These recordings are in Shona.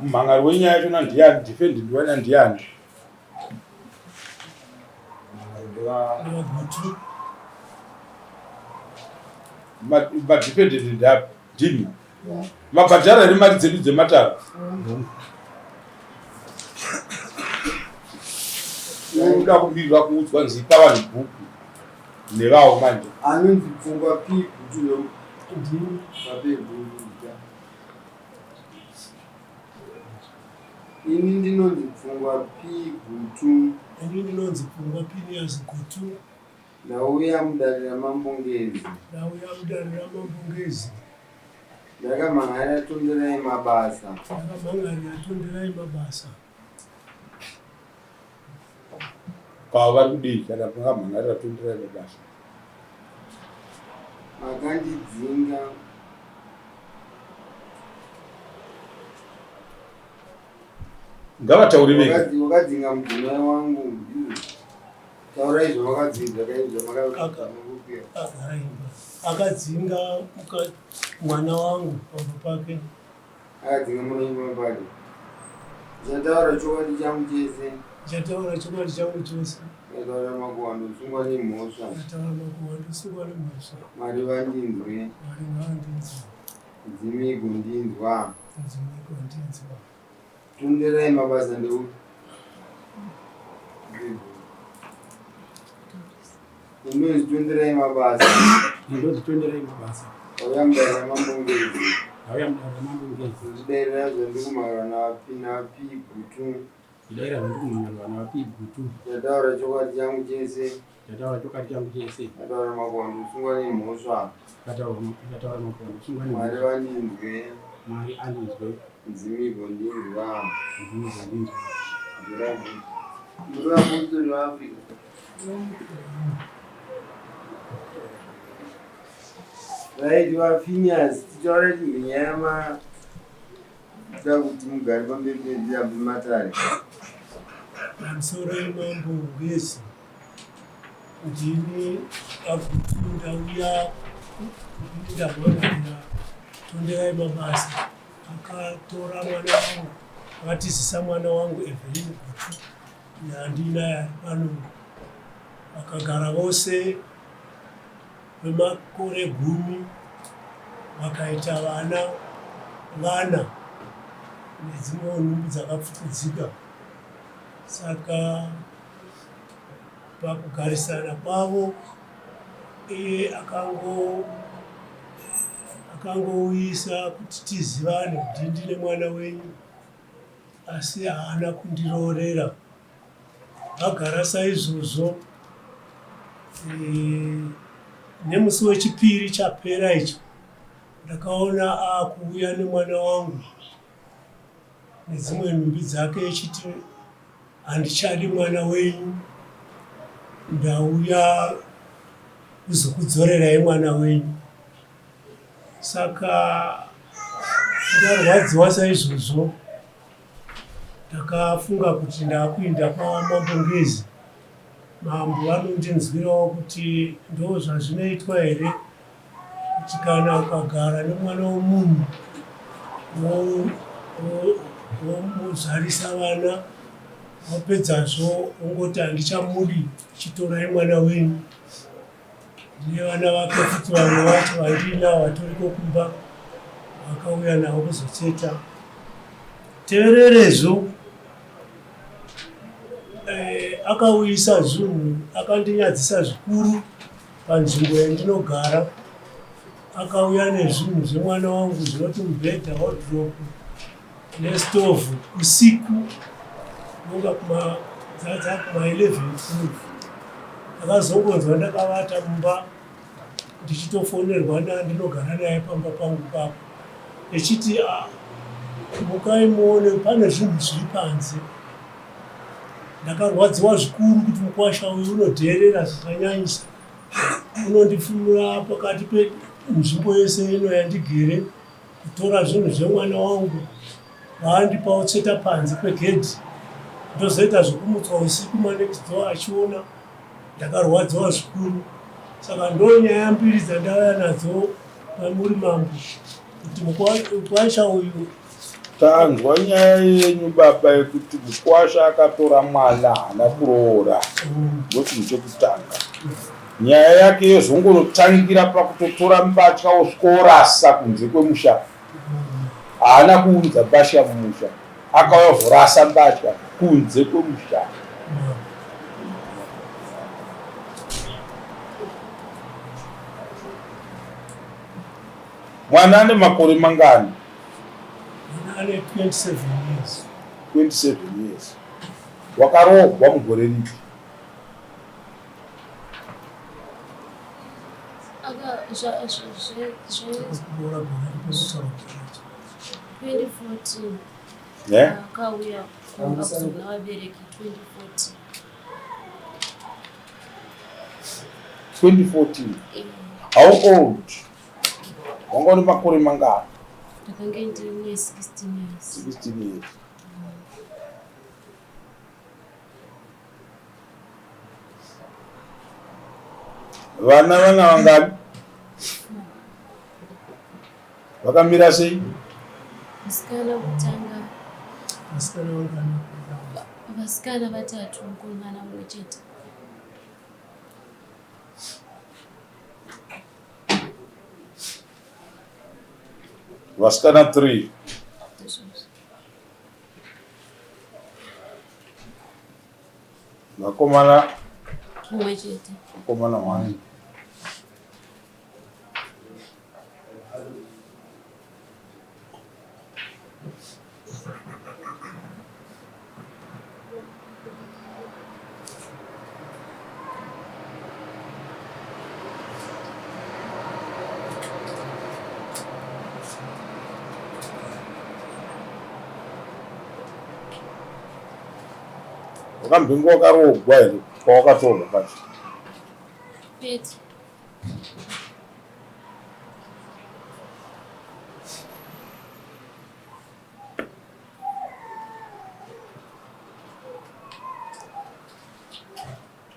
mhangari wenyaya yachona ndiani, defendant wana ndiani? Madefendant ndapi? Ndimi. Mabhadhara nemari dzedu dzematara. Unoda kubirwa kuudzwa nzipa vanhu bhuku nevavo manje. Anonzi Pfungwa P. Gutu ndimi mabebhuku. Ini ndinonzi Pfungwa P. Gutu. Ini ndinonzi Pfungwa P. Niyazi Gutu. Ndauya mudanhi ramambongezi. Ndakamhangarira tonderai mabasa. Kwa vari kudii kana kungamhangarira tonderai mabasa? Makandidzinga. Ngavataure vega. Wakadzinga mudzimai wangu. Taura izvo wakadzinga akadzinga mwana wangu pamba pake. Akadzinga mwana wangu pake. Ndichataura chokwadi changu chese. Ndataura makuhwa ndosungwa nemhosva. Mwari vandinzwe. Dzimigo ndinzwa. Tonderai mabasa ndeuti. Inonzi tonderai mabasa. Auya mudanhi ramambongezi. Ndidairira zvandikumhara napi Gutu. Ndataura chokwadi changu chese. Ndataura makuhwa ndosungwa nemhosva. Mwari vandinzwe. Dzimigo ndinzwa. Muri vapostori vaAfrica. Right, vaPhineas tichaura tinyaya kuda kuti mugari pamberi pematare. Pamusoro wemambongezi ndini Gutu ndauya ndabonera tonderai mabasa. Akatora mwana wangu, akatizisa mwana wangu Evelyn Gutu nandinaye pano. Vakagara vose kwemakore 10 vakaita vana nedzimwe nhumbi dzakapfukudzika. Saka pakugarisana kwavo iye akangouyisa kuti tizivane kuti ndine mwana wenyu, asi haana kundiroorera. Vagara saizvozvo. Nemusi wechipiri chapera icho ndakaona akuuya nemwana wangu nedzimwe nhumbi dzake echiti handichadi mwana wenyu, ndauya kuzokudzorerai mwana wenyu. Saka ndarwadziwa saizvozvo ndakafunga kuti ndakuinda kwaMambongezi. Mambo vanondinzwirawo kuti ndo zvazvinoitwa here kuti kana ukagara nemwana womunhu womuzarisa vana wapedzazvo ongoti handichamudi, chitorai mwana wenyu. Ndine vana vake futi vamwe vacho vandinavo vatoriko kumba vakauya navo kuzotseta. Tevererezvo akauyisa zvinhu, akandinyadzisa zvikuru panzvimbo yandinogara. Akauya nezvinhu zvemwana wangu zvinoti mubhedha, wardrobe nestovhu usiku nonga dzadza kuma11 akazongonzwa ndakavata mumba ndichitofonerwa ndinogara naye pamba pangu papo echiti mukai muone pane zvinhu zviri panze. Ndakarwadziwa zvikuru kuti mukwasha uyu unodherera zvakanyanyisa, unondifumura pakati penzvimbo yese ino yandigere, kutora zvinhu zvemwana wangu vaandipa otseta panze pegedhi. Ndozoita zvokumutswa usiku manext door achiona. Ndakarwadziwa zvikuru. Saka ndo nyaya mbiri dzandauya nadzo kwamuri mambo, kuti mukwasha uyu Tanzwa nyaya yenyu baba yekuti Mukwasha akatora mwana haana kuroora ndochi chekutanga. Nyaya yake yozongotangira pakutotora mbatya osvikorasa kunze kwemusha. Haana kuunza mbatya mumusha, akayozorasa mbatya kunze kwemusha. Mwana ane makore mangani? Ane 27 years. 27 years. Wakarogwa mugore ripi? Aga 2014. Yeah? Akauya kumba kuzoguna vabereki 2014. 2014. How old? Wanga une makore mangani? Ndakange ndine 16 years. 16 years. Vana vangani? Vakamira sei? Vasikana kutanga. Vasikana vangani? Vasikana vatatu, mukomana mumwe chete. Vasikana 3. Vakomana Mumwe chete. Vakomana 1. Wakambingo wakarogwa here kwawakatorwa kacho? Pete.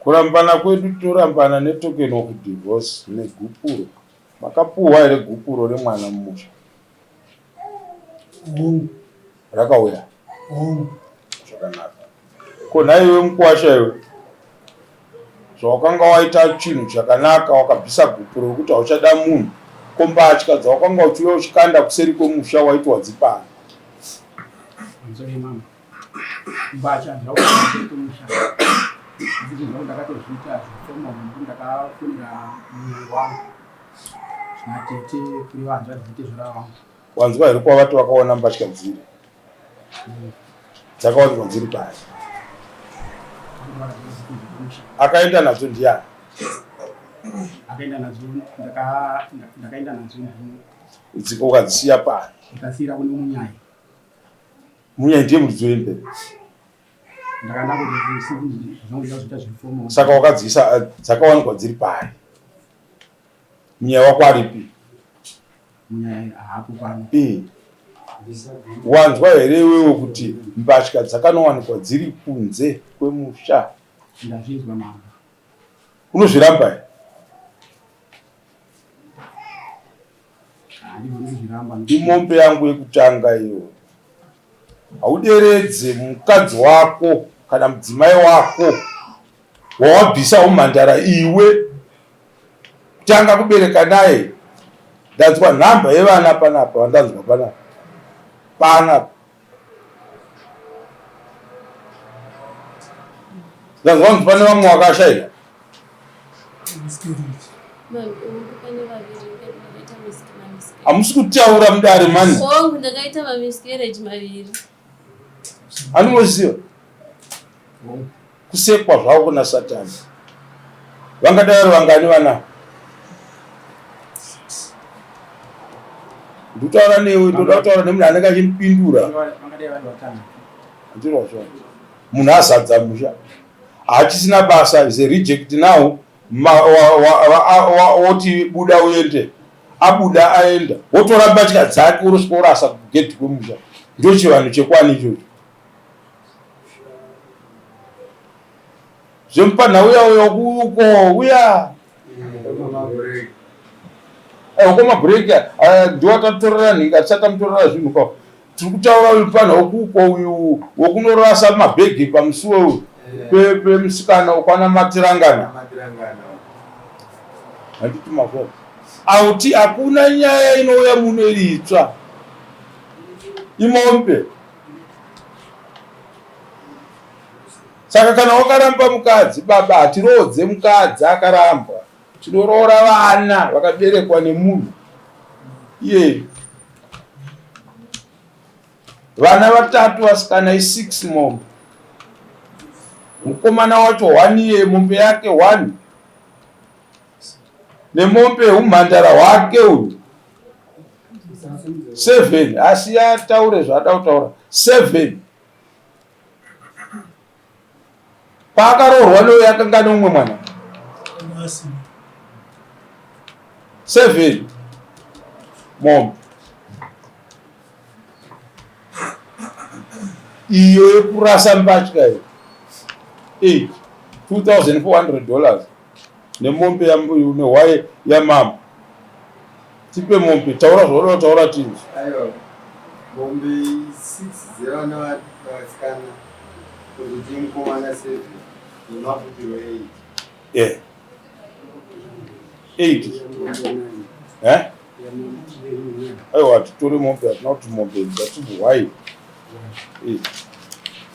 Kurambana kwedu torambana netoken of divorce negupuro. Makapuwa here gupuro remwana mumusha? Rakauya? Zvakanaka. Kona iwe Mukwasha iwe zvawakanga waita chinhu chakanaka, wakabvisa gupuro rekuti hauchada munhu, kombatya dzawakanga uchiuya uchikanda kuseri kwemusha waitwa dzipana. Nzuri mama. Mbatya dzawakanga kwemusha. Ndizvo ndakatozviita zvifoma ndakafunda mumwe wangu. Zvinatete kuri vanzwa dziite zvavangu. Wanzwa here kwavati wakaona mbatya dziri? Dzakawanikwa dziri pari? Akaenda nadzo ndiani? Akaenda nadzo ndakaenda nadzo dziko ukadzisiya pari? ndikasiyira kune munyai. Munyai ndiye muridzi wemberi? Ndakanda kuti zvinoita zviita zvifomo. Saka wakadziisa dzakawanikwa dziri pari? Munyai wako aripi? Munyai hapo pano. Wanzwa here iwewe kuti mbatya dzakanowanikwa dziri kunze kwemusha? Ndazvinzwa mama. Unozviramba here? Ndizviramba. Imombe yangu yekutanga iyo. Hauderedze mukadzi wako kana mudzimai wako wawabvisa umhandara iwe kutanga kubereka naye. Ndanzwa nhamba yevana panapa, vandanzwa panapa. Panapa. Ndanzwa kuti pane vamwe wakashayira. Hamusi kutaura mudare mani. Wangu ndakaita mamiscarriage maviri. Anoziva kusekwa zvavo kuna Satani. Vangadai vangani vana? Ndutaura newe, ndoda kutaura nemunhu anenge achindipindura. Vangadai vari vatano. Ndiro zvavo. Munhu azadza musha. Hachisina basa, is a reject now. Oti buda uende. Abuda aenda. Wotora mbatya dzake urosvika urasa kugedhi kwemusha. Ndio chivanhu chekwani ichocho. Zvemupana uya uko uya. Uko mabreak ndiwatatorera nhinga tisati tamutorera zvinhu kwa. tiri kutaura uyu pana ukuko uyu wokunorasa mabhegi pamusuwo pemusikana ukwana matirangana handiti mavoko auti hakuna nyaya inouya muno iri itsva imombe. Saka kana wakaramba mukadzi baba hatirodze mukadzi akaramba, tinoroora vana vakaberekwa nemunhu iye. Vana 3 vasikana 6 mombe, mukomana wacho 1 year, mombe yake 1 nemombe humhandara hwake uyu 7. Asi ataure zvaada kutaura 7. Paakaroorwa neuyo akanga neumwe mwana 7 mombe. Iyo yekurasa mbatya iyo 8 $2,400 nemombe nehwaye yamama. Tipe mombe, taura zvauri taura tinzi. Aiwa, mombe 6 dzevana vasikana kuti mukomana 7 nemaputiro 8. 8 aiwa titori mombe hatina kuti mombe dzatibvu hwai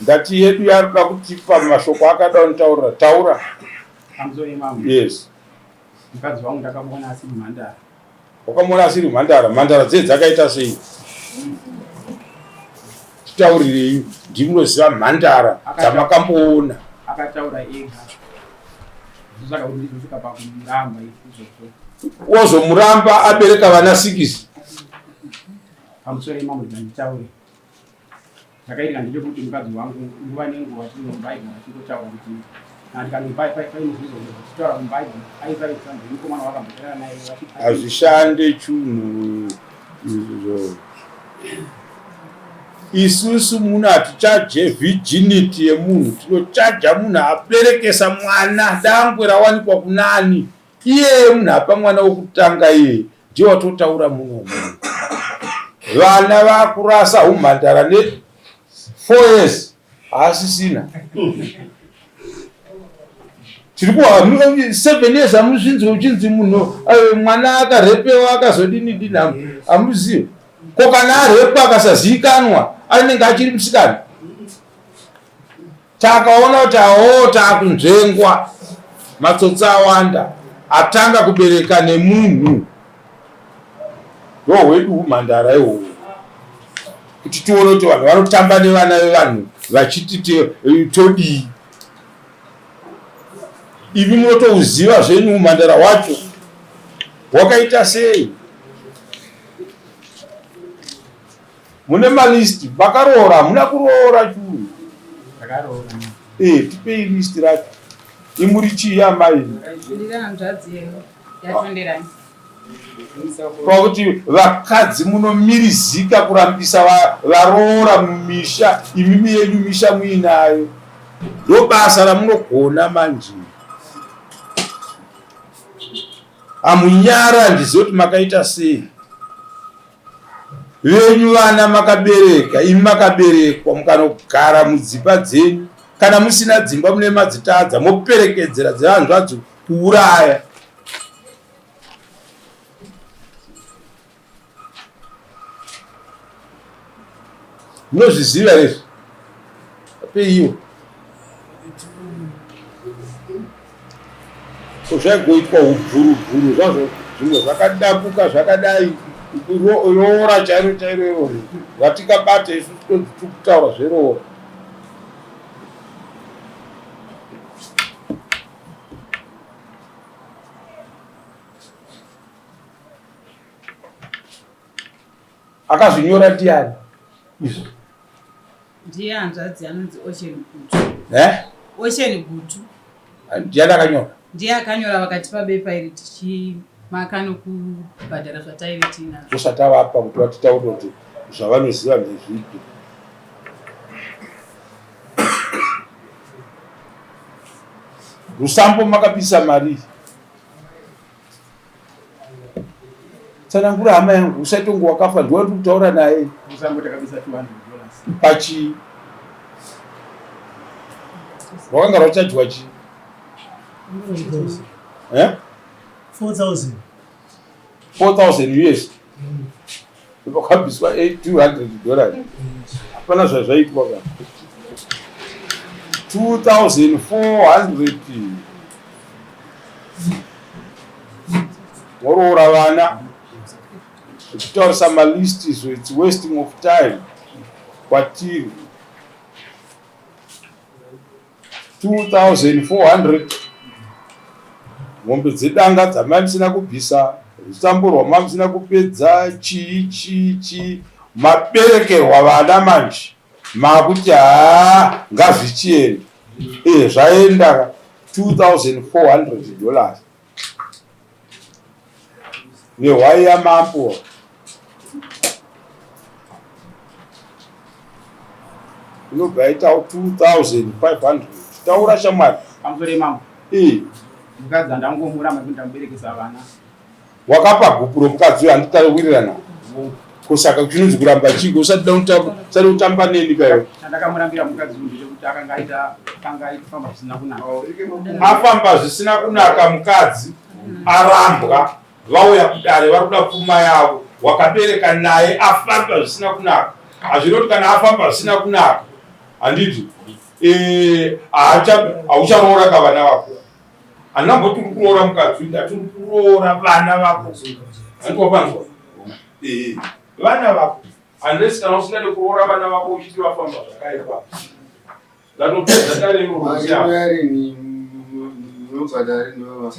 ndati yedu yarikuda kutipa mashoko akada unitaurira taura. Yes. Mukadzi wangu ndakamuona asiri mhandara. Wakamuona asiri mhandara? Mhandara dzedu dzakaita sei? Titaurirei, ndimunoziva mhandara dzamakamboona. Akataura ega. Saka kuti ndizosvika pakumuramba izvozvo. Wozomuramba abereka vana 6. Pamusoro imamo nditaure. Zvakairika ndechekuti mukadzi wangu nguva nenguva tinobaibheri achitotaura kuti hazvishande chunhu izvo. Isusu munhu hatichaje virginity yemunhu, tinochaja munhu aberekesa mwana dangwe rawanikwa kunani. Iye munhu apa mwana wokutanga iye ndiye watotaura munhu. Vana vakurasa humhandara ne 4 years haasisina. Tirikuwa 7 years amuzvinzi uchinzi munhu mwana akarepewa akazodini dini amuzivi. Ko kana arepwa akasazivikanwa anenge achiri musikana. Takaona kuti awo taakunzvengwa matsotsi awanda atanga kubereka nemunhu. Ndo hwedu humhandara ihwohwo. Kuti tione kuti vanhu vanotamba nevana vevanhu vachiti todii. Ivi munotouziva zvenyu humhandara hwacho hwakaita sei. Mune malisti vakaroora, hamuna kuroora chuu. Tipei listi racho. Imuri chii amai? Pakuti vakadzi munomirizika kurambisa varoora mumisha, imimi yenyu misha muinayo. Ndo basa ramunogona manje. Amunyara ndiziva kuti makaita sei. Venyu vana makabereka, imi makaberekwa mukanogara mudzimba dzenyu. Kana musina dzimba mune madzitadza moperekedzera dzevanhu zvadzo kuuraya. Munozviziva izvi? Peiyo. Zvagoitwa ubvuru zvazvo zvimwe zvakadapuka zvakadai roora chairo chairo vatikabate isu tikutaura zveroora. Akazvinyora ndiani izvo? Ndiye hanzvadzi anonzi Ocean Gutu. Ocean Gutu. Ndiani akanyora? Ndiye akanyora vakatipa bepa iri tichimaka nokubhadhara zvataive tinazvo. Zvosatavapa kuti vatitaure kuti zvavanoziva ndezvipi. Rusambo makapisa mari. tsanangura hama yangu usati ungu wakafa ndiwari kutaura naye Usangota kabisa $200. pachi rwakanga rwachajwa chi 4,000 4,000 US vakabviswa $200 hapana zvazvaitwa ka 2,400 woroora vana kutaurisa malisti so its wasting of time kwatiri 2,400 mombe dzedanga dzamai musina kubvisa rusamburwa ma musina kupedza chii maberekerwa vana manje makuti ngazvichienda zvaenda $2,400 nehwai yamambo inobva yaitawo 2,500 taura shamwari Pamusoro mambo. Mukadzi andangomuramba kuti ndamuberekesa vana. wakapa gupu romukadzi uyo handitawirirana kusaka chinonzi kuramba chiko usati utamba neni kayo Chandakamurambira mukadzi uyu ndechekuti akanga aifamba zvisina kunaka. afamba zvisina kunaka mukadzi arambwa vauya kudare vari kuda pfuma yavo wakabereka naye afamba zvisina kunaka hazvinoti kana afamba zvisina kunaka handiti haucharoora kavana vako handinamboti uri kuroora mukadzi ndati uri kuroora vana vako andikopanzwa vana vako unless kana usingade kuroora vana vako uchiti vafamba zvakaipa ndatopedza dare Mari yari ni mubhadhari ni baba.